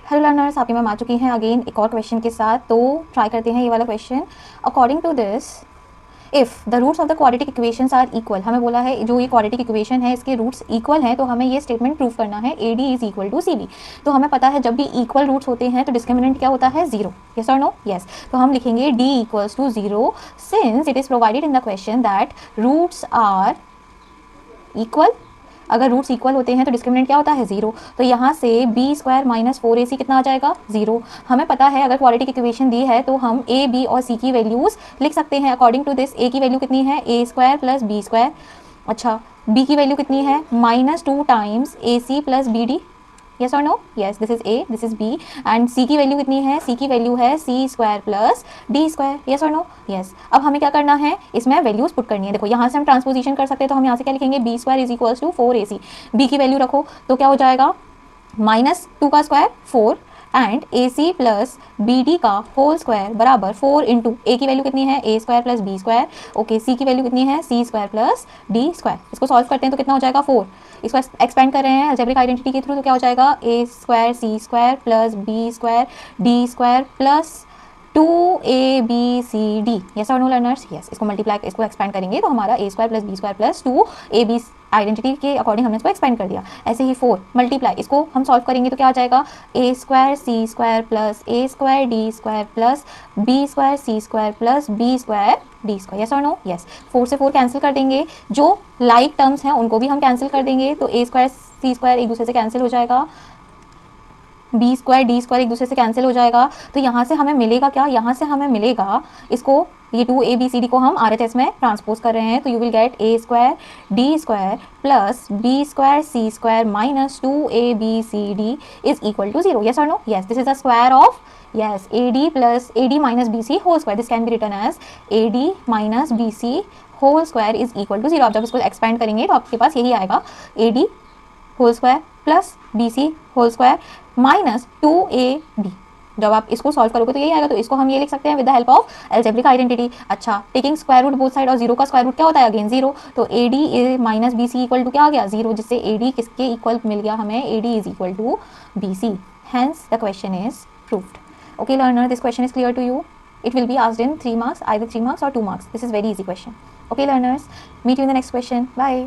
Hello learners, आपकी ma'am आ चुकी हैं अगेन एक और क्वेश्चन के साथ। तो ट्राई करते हैं ये वाला question. According to this, if the roots of the quadratic equations are equal, हमें बोला है जो ये क्वाड्रेटिक इक्वेशन है इसके रूट्स इक्वल हैं, तो हमें ये स्टेटमेंट प्रूव करना है A D is equal to C B. तो हमें पता है जब भी इक्वल रूट्स होते हैं तो डिस्क्रिमिनेंट क्या होता है, जीरो। यस और नो? यस। तो हम लिखेंगे D equals to zero since it is provided in the question that roots are equal. अगर रूट्स इक्वल होते हैं तो डिस्क्रिमिनेंट क्या होता है, जीरो। तो यहाँ से बी स्क्वायर माइनस 4ac कितना आ जाएगा, जीरो। हमें पता है अगर क्वाड्रेटिक इक्वेशन दी है तो हम ए बी और सी की वैल्यूज़ लिख सकते हैं अकॉर्डिंग टू दिस। ए की वैल्यू कितनी है, A square plus B square. अच्छा, बी की वैल्यू कितनी है, -2 times A C plus B D. Yes और no? Yes, this is A, this is B. And C की वैल्यू कितनी है, सी की वैल्यू है C square plus D square. Yes और नो? यस। अब हमें क्या करना है, इसमें वैल्यूज पुट करनी है। देखो यहाँ से हम ट्रांसपोजिशन कर सकते हैं, तो हम यहाँ से क्या लिखेंगे, B square is equals to 4ac। B की वैल्यू रखो तो क्या हो जाएगा, -2 का square 4 and A C plus B D का होल स्क्वायर बराबर 4 इंटू ए की वैल्यू कितनी है, A square plus B square. Okay, C की वैल्यू कितनी है, C square plus D square. इसको सॉल्व करते हैं तो कितना हो जाएगा, 4। इसको एक्सपेंड कर रहे हैं अलजेब्रिक आइडेंटिटी के थ्रू, तो क्या हो जाएगा, A square C square plus B square D square plus 2abcd। Yes और नो लर्नर्स? यस। इसको मल्टीप्लाई, इसको एक्सपेंड करेंगे तो हमारा A square plus B square plus 2ab identity के अकॉर्डिंग हमने इसको एक्सपेंड कर दिया। ऐसे ही 4 मल्टीप्लाई, इसको हम सॉल्व करेंगे तो क्या आ जाएगा, A square C square plus A square D square plus B square C square plus B square D square. Yes और नो? यस। 4 से 4 कैंसिल कर देंगे, जो लाइक टर्म्स हैं उनको भी हम कैंसिल कर देंगे। तो ए स्क्वायर सी स्क्वायर एक दूसरे से कैंसिल हो जाएगा, बी स्क्वायर डी स्क्वायर एक दूसरे से कैंसिल हो जाएगा। तो यहाँ से हमें मिलेगा क्या, यहाँ से हमें मिलेगा, इसको ये 2abcd को हम RHS में ट्रांसपोज कर रहे हैं, तो you will get A square D square plus B square C square minus 2abcd is equal to 0। Yes और no? Yes. This is the square of, yes, AD minus BC whole square. This can be written as AD minus BC whole square is equal to 0। आप जब इसको expand करेंगे तो आपके पास यही आएगा, AD whole square plus BC whole square minus 2AB। जब आप इसको सॉल्व करोगे तो यही आएगा। तो इसको हम ये लिख सकते हैं with the help of algebraic identity. अच्छा, taking square root both side, और जीरो का स्क्वायर रूट क्या होता है, अगेन जीरो। तो AD minus BC equal to क्या आ गया, जीरो, जिससे AD किसके इक्वल मिल गया हमें, AD is equal to BC। Hence the question is proved. Okay learner, this question is clear to you. It will be asked in 3 marks, either 3 marks or 2 marks. This is very easy question. Okay learners, meet you in the next question. Bye.